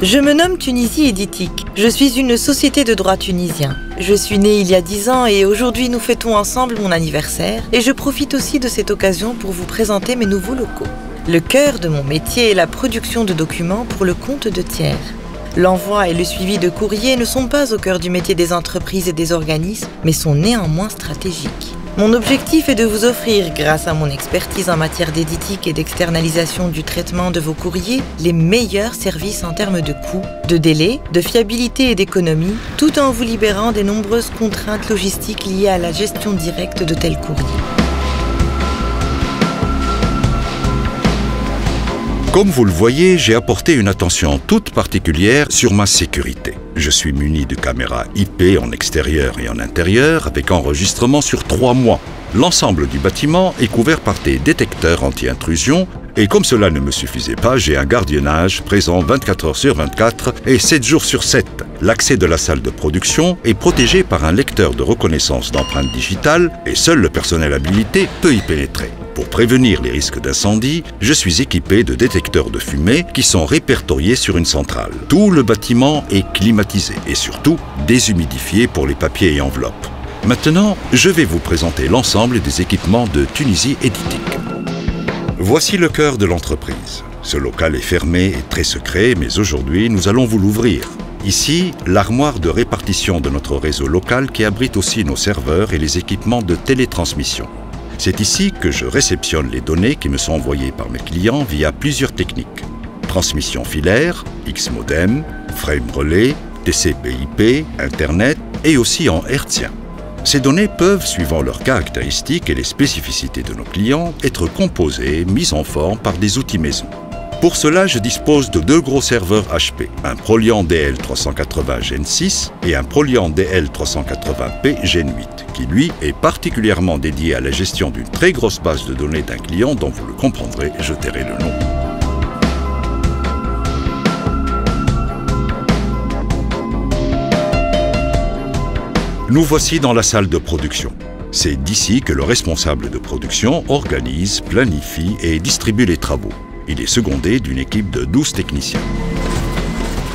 Je me nomme Tunisie Éditique. Je suis une société de droit tunisien. Je suis née il y a 10 ans et aujourd'hui nous fêtons ensemble mon anniversaire et je profite aussi de cette occasion pour vous présenter mes nouveaux locaux. Le cœur de mon métier est la production de documents pour le compte de tiers. L'envoi et le suivi de courriers ne sont pas au cœur du métier des entreprises et des organismes, mais sont néanmoins stratégiques. Mon objectif est de vous offrir, grâce à mon expertise en matière d'éditique et d'externalisation du traitement de vos courriers, les meilleurs services en termes de coûts, de délai, de fiabilité et d'économie, tout en vous libérant des nombreuses contraintes logistiques liées à la gestion directe de tels courriers. Comme vous le voyez, j'ai apporté une attention toute particulière sur ma sécurité. Je suis muni de caméras IP en extérieur et en intérieur avec enregistrement sur 3 mois. L'ensemble du bâtiment est couvert par des détecteurs anti-intrusion et comme cela ne me suffisait pas, j'ai un gardiennage présent 24 heures sur 24 et 7 jours sur 7. L'accès de la salle de production est protégé par un lecteur de reconnaissance d'empreintes digitales et seul le personnel habilité peut y pénétrer. Pour prévenir les risques d'incendie, je suis équipé de détecteurs de fumée qui sont répertoriés sur une centrale. Tout le bâtiment est climatisé et surtout déshumidifié pour les papiers et enveloppes. Maintenant, je vais vous présenter l'ensemble des équipements de Tunisie Éditique. Voici le cœur de l'entreprise. Ce local est fermé et très secret, mais aujourd'hui, nous allons vous l'ouvrir. Ici, l'armoire de répartition de notre réseau local qui abrite aussi nos serveurs et les équipements de télétransmission. C'est ici que je réceptionne les données qui me sont envoyées par mes clients via plusieurs techniques. Transmission filaire, X-modem, frame relais, TCP/IP, Internet et aussi en hertzien. Ces données peuvent, suivant leurs caractéristiques et les spécificités de nos clients, être composées, mises en forme par des outils maison. Pour cela, je dispose de 2 gros serveurs HP, un Proliant DL380 Gen 6 et un Proliant DL380P Gen 8, qui lui est particulièrement dédié à la gestion d'une très grosse base de données d'un client dont vous le comprendrez, je tairai le nom. Nous voici dans la salle de production. C'est d'ici que le responsable de production organise, planifie et distribue les travaux. Il est secondé d'une équipe de 12 techniciens.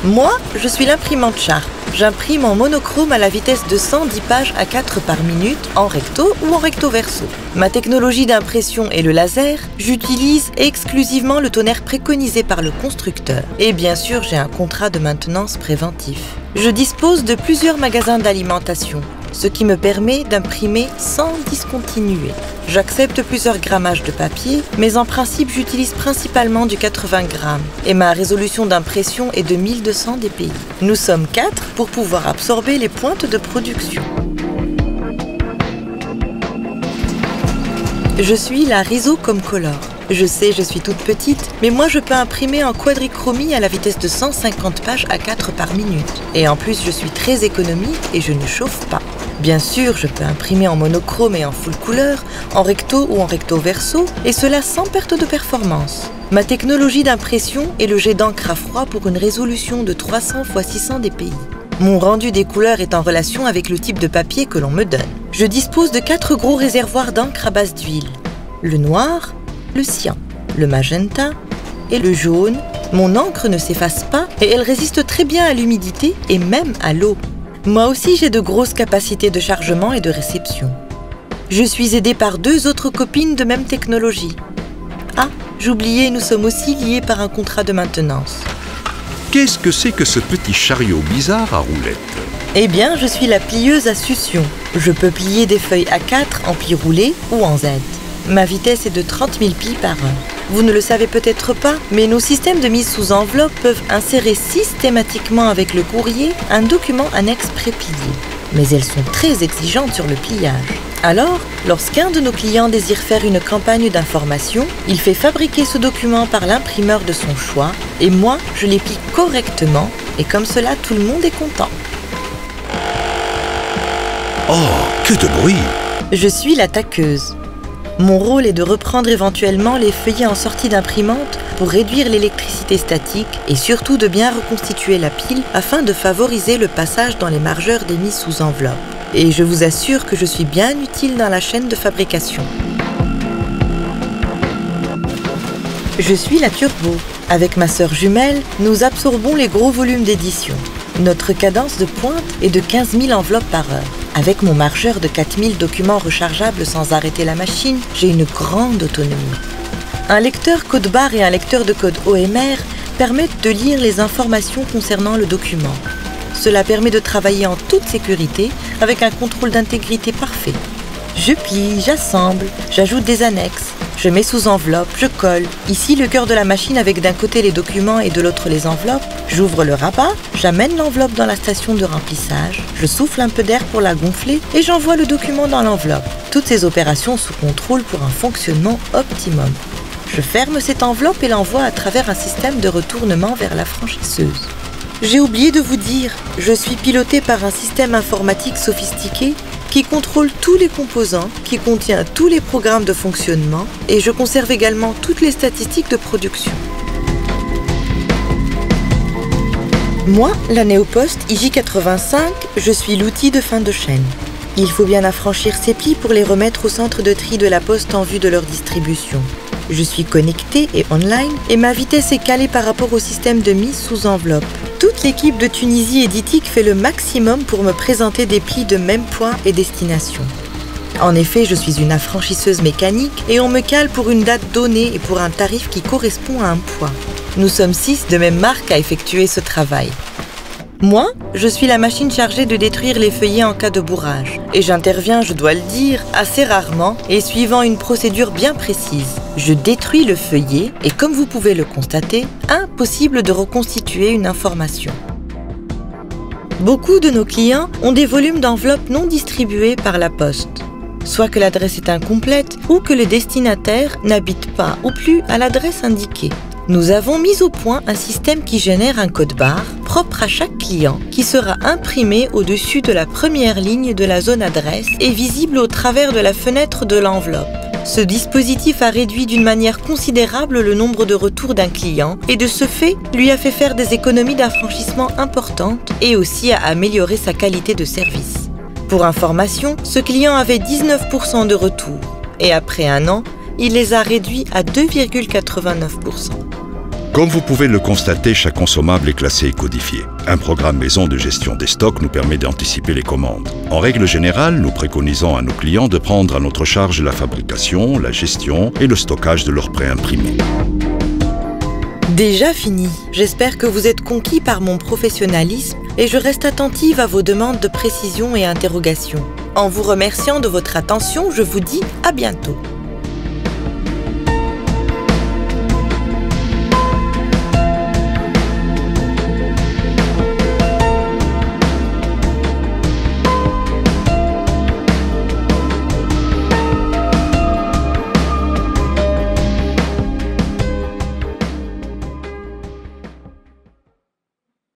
Moi, je suis l'imprimante Sharp. J'imprime en monochrome à la vitesse de 110 pages à 4 par minute, en recto ou en recto verso. Ma technologie d'impression est le laser. J'utilise exclusivement le tonnerre préconisé par le constructeur. Et bien sûr, j'ai un contrat de maintenance préventif. Je dispose de plusieurs magasins d'alimentation, ce qui me permet d'imprimer sans discontinuer. J'accepte plusieurs grammages de papier, mais en principe j'utilise principalement du 80 grammes et ma résolution d'impression est de 1200 dpi. Nous sommes 4 pour pouvoir absorber les pointes de production. Je suis la Rhizocomcolor. Je sais, je suis toute petite, mais moi je peux imprimer en quadrichromie à la vitesse de 150 pages à 4 par minute. Et en plus, je suis très économique et je ne chauffe pas. Bien sûr, je peux imprimer en monochrome et en full couleur, en recto ou en recto verso, et cela sans perte de performance. Ma technologie d'impression est le jet d'encre à froid pour une résolution de 300 x 600 dpi. Mon rendu des couleurs est en relation avec le type de papier que l'on me donne. Je dispose de 4 gros réservoirs d'encre à base d'huile. Le noir, le cyan, le magenta et le jaune. Mon encre ne s'efface pas et elle résiste très bien à l'humidité et même à l'eau. Moi aussi, j'ai de grosses capacités de chargement et de réception. Je suis aidée par 2 autres copines de même technologie. Ah, j'oubliais, nous sommes aussi liés par un contrat de maintenance. Qu'est-ce que c'est que ce petit chariot bizarre à roulettes? Eh bien, je suis la plieuse à succion. Je peux plier des feuilles A4 en pli roulé ou en Z. Ma vitesse est de 30 000 plis par heure. Vous ne le savez peut-être pas, mais nos systèmes de mise sous enveloppe peuvent insérer systématiquement avec le courrier un document annexe préplié. Mais elles sont très exigeantes sur le pliage. Alors, lorsqu'un de nos clients désire faire une campagne d'information, il fait fabriquer ce document par l'imprimeur de son choix et moi, je les plie correctement et comme cela, tout le monde est content. Oh, que de bruit! Je suis la taqueuse. Mon rôle est de reprendre éventuellement les feuillets en sortie d'imprimante pour réduire l'électricité statique et surtout de bien reconstituer la pile afin de favoriser le passage dans les margeurs des mises sous enveloppe. Et je vous assure que je suis bien utile dans la chaîne de fabrication. Je suis la Turbo. Avec ma sœur jumelle, nous absorbons les gros volumes d'édition. Notre cadence de pointe est de 15 000 enveloppes par heure. Avec mon margeur de 4 000 documents rechargeables sans arrêter la machine, j'ai une grande autonomie. Un lecteur code-barre et un lecteur de code OMR permettent de lire les informations concernant le document. Cela permet de travailler en toute sécurité avec un contrôle d'intégrité parfait. Je plie, j'assemble, j'ajoute des annexes, je mets sous enveloppe, je colle. Ici le cœur de la machine avec d'un côté les documents et de l'autre les enveloppes. J'ouvre le rabat, j'amène l'enveloppe dans la station de remplissage, je souffle un peu d'air pour la gonfler et j'envoie le document dans l'enveloppe. Toutes ces opérations sous contrôle pour un fonctionnement optimum. Je ferme cette enveloppe et l'envoie à travers un système de retournement vers la franchisseuse. J'ai oublié de vous dire, je suis pilotée par un système informatique sophistiqué qui contrôle tous les composants, qui contient tous les programmes de fonctionnement et je conserve également toutes les statistiques de production. Moi, la Neopost IJ85, je suis l'outil de fin de chaîne. Il faut bien affranchir ces plis pour les remettre au centre de tri de la poste en vue de leur distribution. Je suis connectée et online et ma vitesse est calée par rapport au système de mise sous enveloppe. Toute l'équipe de Tunisie Éditique fait le maximum pour me présenter des plis de même poids et destination. En effet, je suis une affranchisseuse mécanique et on me cale pour une date donnée et pour un tarif qui correspond à un poids. Nous sommes 6 de même marque à effectuer ce travail. Moi, je suis la machine chargée de détruire les feuillets en cas de bourrage. Et j'interviens, je dois le dire, assez rarement et suivant une procédure bien précise. Je détruis le feuillet et comme vous pouvez le constater, impossible de reconstituer une information. Beaucoup de nos clients ont des volumes d'enveloppes non distribués par la poste. Soit que l'adresse est incomplète ou que le destinataire n'habite pas ou plus à l'adresse indiquée. Nous avons mis au point un système qui génère un code-barre propre à chaque client qui sera imprimé au-dessus de la première ligne de la zone adresse et visible au travers de la fenêtre de l'enveloppe. Ce dispositif a réduit d'une manière considérable le nombre de retours d'un client et de ce fait, lui a fait faire des économies d'affranchissement importantes et aussi a amélioré sa qualité de service. Pour information, ce client avait 19% de retours et après un an, il les a réduits à 2,89%. Comme vous pouvez le constater, chaque consommable est classé et codifié. Un programme maison de gestion des stocks nous permet d'anticiper les commandes. En règle générale, nous préconisons à nos clients de prendre à notre charge la fabrication, la gestion et le stockage de leurs préimprimés. Déjà fini. J'espère que vous êtes conquis par mon professionnalisme et je reste attentive à vos demandes de précision et interrogations. En vous remerciant de votre attention, je vous dis à bientôt.